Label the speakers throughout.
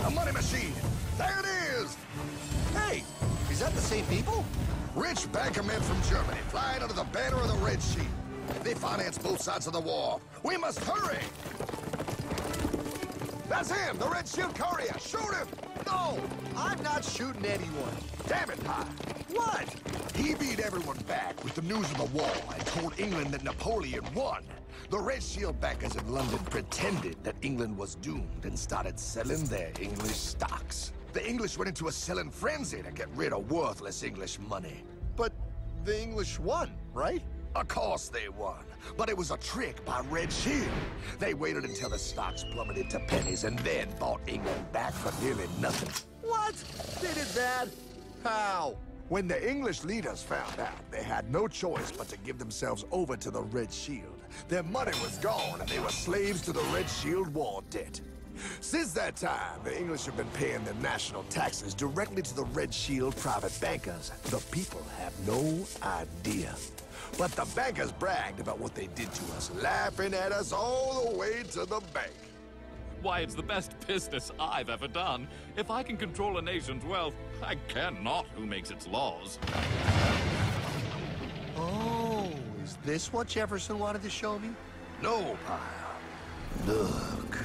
Speaker 1: A money machine! There it is!
Speaker 2: Hey, is that the same people?
Speaker 1: Rich banker men from Germany, flying under the banner of the Red Shield. They finance both sides of the war. We must hurry! That's him, the Red Shield courier! Shoot him!
Speaker 2: No, I'm not shooting anyone.
Speaker 1: Damn it, Pie!
Speaker 2: What?
Speaker 1: He beat everyone back with the news of the war and told England that Napoleon won. The Red Shield bankers in London pretended that England was doomed and started selling their English stocks. The English went into a selling frenzy to get rid of worthless English money.
Speaker 2: But the English won, right?
Speaker 1: Of course they won, but it was a trick by Red Shield. They waited until the stocks plummeted to pennies and then bought England back for nearly nothing.
Speaker 2: What? They did that? How?
Speaker 1: When the English leaders found out, they had no choice but to give themselves over to the Red Shield. Their money was gone, and they were slaves to the Red Shield war debt. Since that time, the English have been paying their national taxes directly to the Red Shield private bankers. The people have no idea. But the bankers bragged about what they did to us, laughing at us all the way to the bank.
Speaker 3: Why, it's the best business I've ever done. If I can control a nation's wealth, I care not who makes its laws.
Speaker 2: Oh, is this what Jefferson wanted to show me?
Speaker 1: No, Pyle. Look.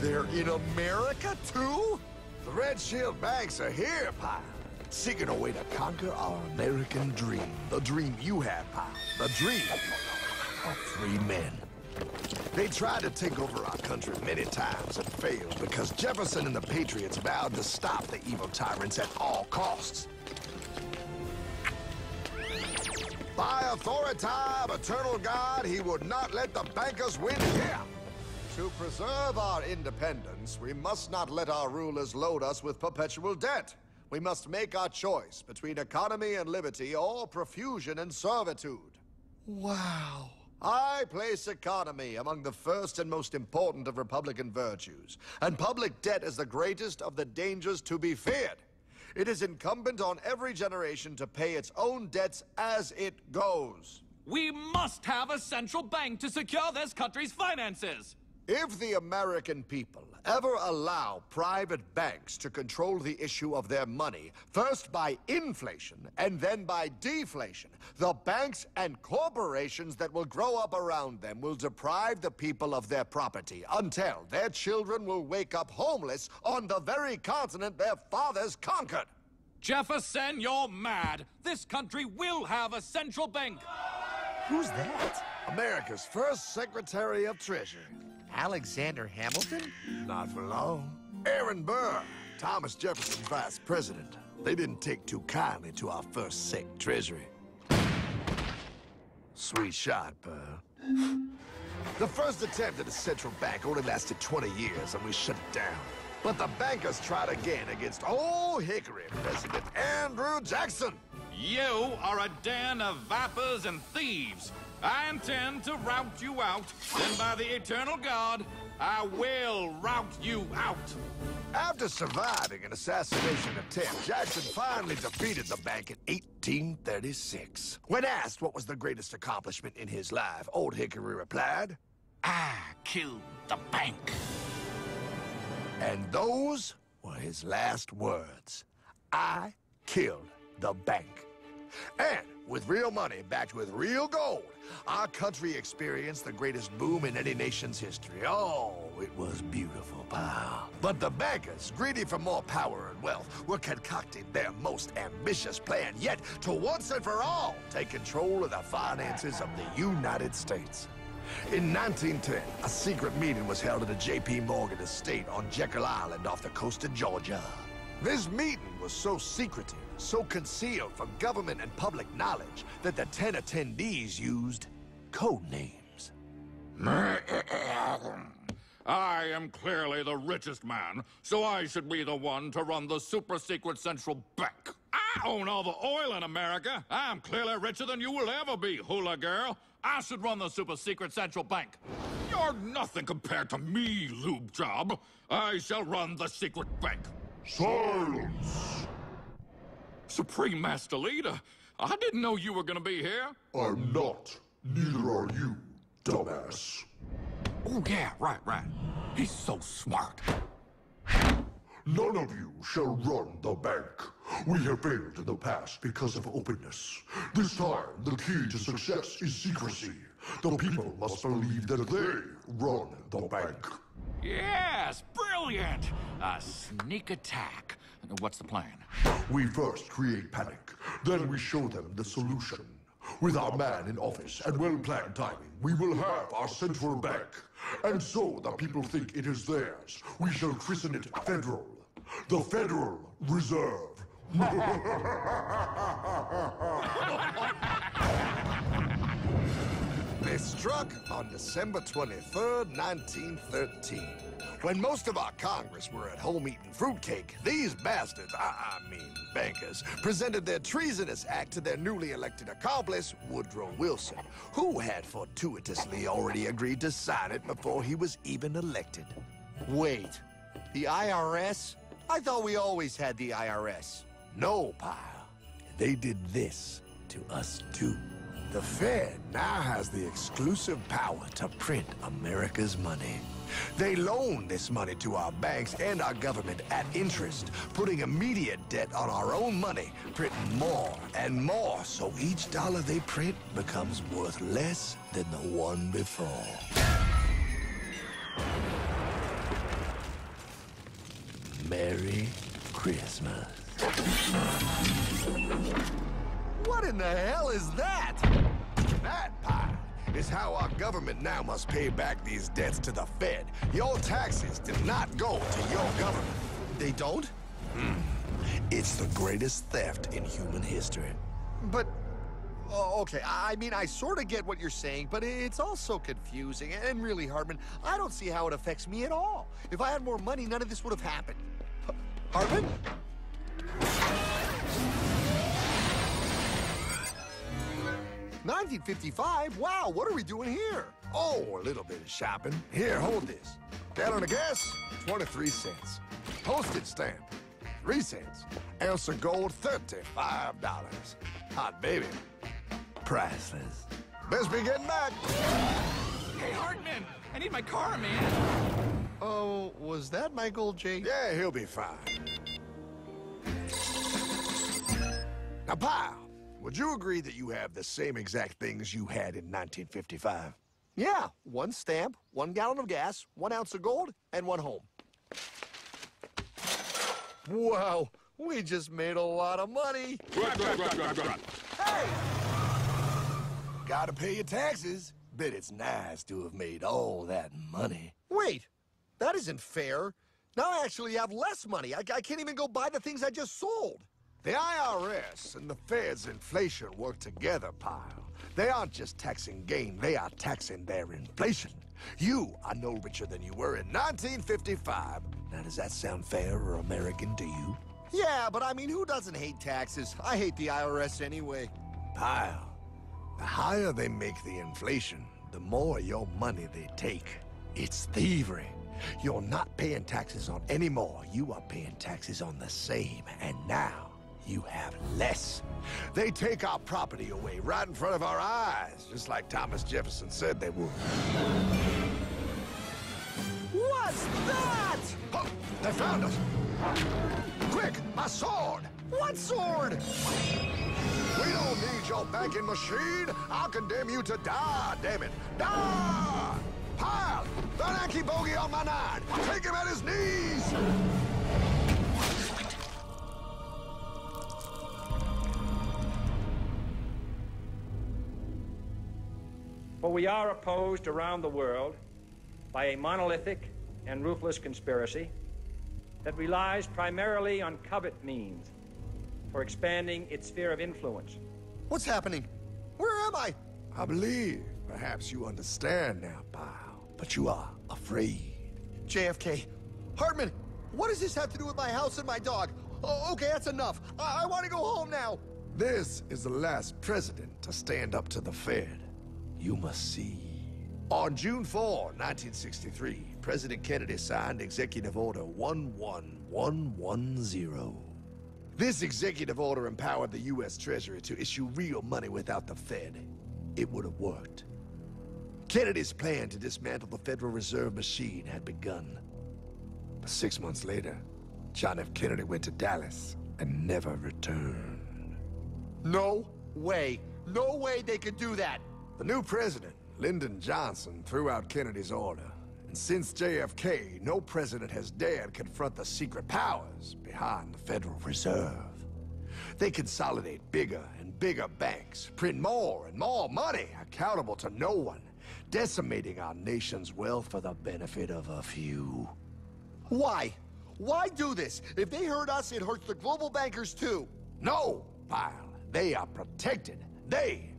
Speaker 2: They're in America, too?
Speaker 1: The Red Shield banks are here, Pyle. Seeking a way to conquer our American dream. The dream you have, Pyle. The dream of free men. They tried to take over our country many times and failed because Jefferson and the Patriots vowed to stop the evil tyrants at all costs. By authority of eternal God, he would not let the bankers win here.
Speaker 4: To preserve our independence, we must not let our rulers load us with perpetual debt. We must make our choice between economy and liberty or profusion and servitude.
Speaker 2: Wow.
Speaker 4: I place economy among the first and most important of Republican virtues, and public debt is the greatest of the dangers to be feared. It is incumbent on every generation to pay its own debts as it goes.
Speaker 3: We must have a central bank to secure this country's finances.
Speaker 4: If the American people ever allow private banks to control the issue of their money, first by inflation and then by deflation, the banks and corporations that will grow up around them will deprive the people of their property until their children will wake up homeless on the very continent their fathers conquered.
Speaker 3: Jefferson, you're mad. This country will have a central bank.
Speaker 2: Who's that?
Speaker 1: America's first Secretary of Treasury.
Speaker 2: Alexander Hamilton?
Speaker 1: Not for long. Aaron Burr, Thomas Jefferson's vice president. They didn't take too kindly to our first sec treasury. Sweet shot, Burr. The first attempt at a central bank only lasted 20 years, and we shut it down. But the bankers tried again against Old Hickory President Andrew Jackson.
Speaker 3: You are a den of vipers and thieves. I intend to rout you out, and by the eternal God, I will rout you out.
Speaker 1: After surviving an assassination attempt, Jackson finally defeated the bank in 1836. When asked what was the greatest accomplishment in his life, Old Hickory replied,
Speaker 3: I killed the bank.
Speaker 1: And those were his last words. I killed the bank. And with real money backed with real gold, our country experienced the greatest boom in any nation's history. Oh, it was beautiful, pal. But the bankers, greedy for more power and wealth, were concocting their most ambitious plan yet to once and for all take control of the finances of the United States. In 1910, a secret meeting was held at a J.P. Morgan estate on Jekyll Island off the coast of Georgia. This meeting was so secretive, so concealed from government and public knowledge that the 10 attendees used code names.
Speaker 3: I am clearly the richest man, so I should be the one to run the super-secret central bank. I own all the oil in America. I'm clearly richer than you will ever be, hula girl. I should run the super-secret central bank. You're nothing compared to me, lube job. I shall run the secret bank.
Speaker 5: Silence!
Speaker 3: Supreme Master Leader, I didn't know you were gonna be here.
Speaker 5: I'm not. Neither are you, dumbass.
Speaker 3: Oh, yeah, right. He's so smart.
Speaker 5: None of you shall run the bank. We have failed in the past because of openness. This time, the key to success is secrecy. The people must believe that they run the bank.
Speaker 3: Yes, brilliant! A sneak attack. What's the plan?
Speaker 5: We first create panic, then we show them the solution. With our man in office and well-planned timing, we will have our central bank. And so the people think it is theirs. We shall christen it Federal. The Federal Reserve.
Speaker 4: They struck on December 23rd, 1913. When most of our Congress were at home eating fruitcake, these bastards, I mean bankers, presented their treasonous act to their newly elected accomplice, Woodrow Wilson, who had fortuitously already agreed to sign it before he was even elected.
Speaker 2: Wait, the IRS? I thought we always had the IRS.
Speaker 4: No, pal. They did this to us too. The Fed now has the exclusive power to print America's money. They loan this money to our banks and our government at interest, putting immediate debt on our own money, printing more and more, so each dollar they print becomes worth less than the one before. Merry Christmas.
Speaker 2: What in the hell is that?
Speaker 4: That, pal, is how our government now must pay back these debts to the Fed. Your taxes do not go to your government.
Speaker 2: They don't?
Speaker 4: It's the greatest theft in human history.
Speaker 2: But, oh, okay, I mean, I sort of get what you're saying, but it's all so confusing. And really, Hartman, I don't see how it affects me at all. If I had more money, none of this would have happened. Hartman? 1955? Wow, what are we doing here?
Speaker 4: Oh, a little bit of shopping. Here, hold this. Gallon of gas, 23 cents. Postage stamp, 3 cents. Ounce of gold, $35. Hot baby, priceless. Best be getting back.
Speaker 6: Hey, Hartman! I need my car, man!
Speaker 2: Oh, was that Michael J?
Speaker 4: Yeah, he'll be fine. Now, pal, would you agree that you have the same exact things you had in 1955?
Speaker 2: Yeah, 1 stamp, 1 gallon of gas, 1 ounce of gold, and 1 home. Wow, we just made a lot of money.
Speaker 4: Hey! Gotta pay your taxes. Bet it's nice to have made all that money.
Speaker 2: Wait, that isn't fair. Now I actually have less money. I can't even go buy the things I just sold.
Speaker 4: The IRS and the Fed's inflation work together, pal. They aren't just taxing gain, they are taxing their inflation. You are no richer than you were in 1955. Now, does that sound fair or American to you?
Speaker 2: Yeah, but I mean, who doesn't hate taxes? I hate the IRS anyway.
Speaker 4: Pal, the higher they make the inflation, the more your money they take. It's thievery. You're not paying taxes on any more. You are paying taxes on the same, and now you have less. They take our property away right in front of our eyes, just like Thomas Jefferson said they would.
Speaker 2: What's that?
Speaker 4: Oh, they found us. Quick, my sword.
Speaker 2: What sword?
Speaker 4: We don't need your banking machine. I'll condemn you to die, damn it. Die! Pile! The Yankee bogey on my 9. Take him at his knees!
Speaker 7: For we are opposed around the world by a monolithic and ruthless conspiracy that relies primarily on covert means for expanding its sphere of influence.
Speaker 2: What's happening? Where am I?
Speaker 4: I believe perhaps you understand now, pal, but you are afraid.
Speaker 2: JFK. Hartman, what does this have to do with my house and my dog? Oh, okay, that's enough. I want to go home now.
Speaker 4: This is the last president to stand up to the Fed. You must see. On June 4, 1963, President Kennedy signed Executive Order 11110. This executive order empowered the U.S. Treasury to issue real money without the Fed. It would have worked. Kennedy's plan to dismantle the Federal Reserve machine had begun. But 6 months later,
Speaker 1: John F. Kennedy went to Dallas and never returned.
Speaker 2: No way. No way they could do that.
Speaker 1: The new president, Lyndon Johnson, threw out Kennedy's order. And since JFK, no president has dared confront the secret powers behind the Federal Reserve. They consolidate bigger and bigger banks, print more and more money, accountable to no one, decimating our nation's wealth for the benefit of a few.
Speaker 2: Why? Why do this? If they hurt us, it hurts the global bankers too.
Speaker 1: No, Pyle. They are protected. They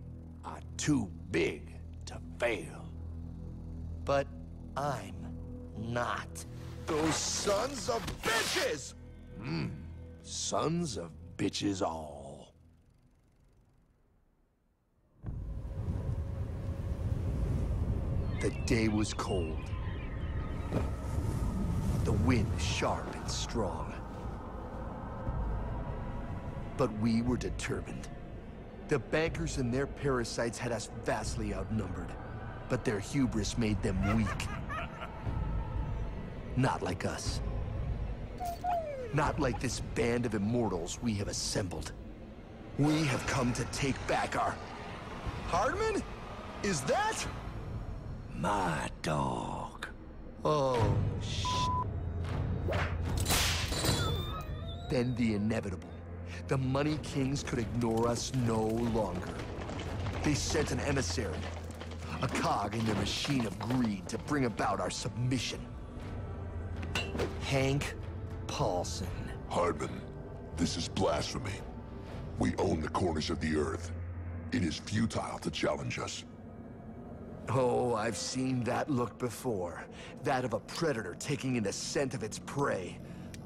Speaker 1: are too big to fail.
Speaker 2: But I'm not. Those sons of bitches!
Speaker 1: Sons of bitches all.
Speaker 2: The day was cold. The wind sharp and strong. But we were determined. The bankers and their parasites had us vastly outnumbered, but their hubris made them weak. Not like us. Not like this band of immortals we have assembled. We have come to take back our... Hardman? Is that...
Speaker 1: My dog.
Speaker 2: Oh, Then the inevitable. The Money Kings could ignore us no longer. They sent an emissary, a cog in their machine of greed to bring about our submission. Hank Paulson.
Speaker 5: Hardman, this is blasphemy. We own the corners of the earth. It is futile to challenge us.
Speaker 2: Oh, I've seen that look before. That of a predator taking in the scent of its prey.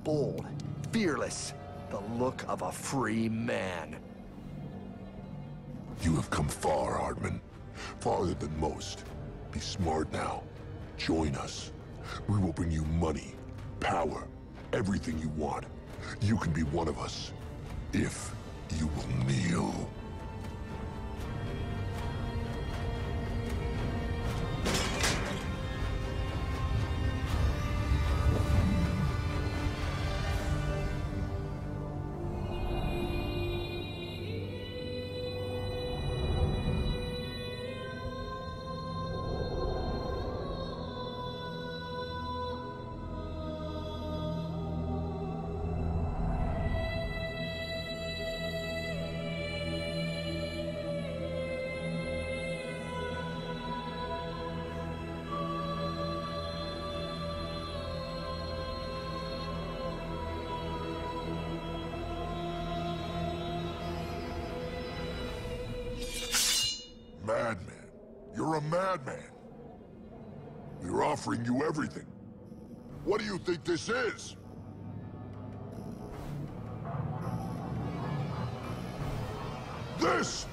Speaker 2: Bold, fearless, the look of a free man.
Speaker 5: You have come far, Hardman. Farther than most. Be smart now. Join us. We will bring you money, power, everything you want. You can be one of us, if you will kneel. Madman. You're a madman. We're offering you everything. What do you think this is? This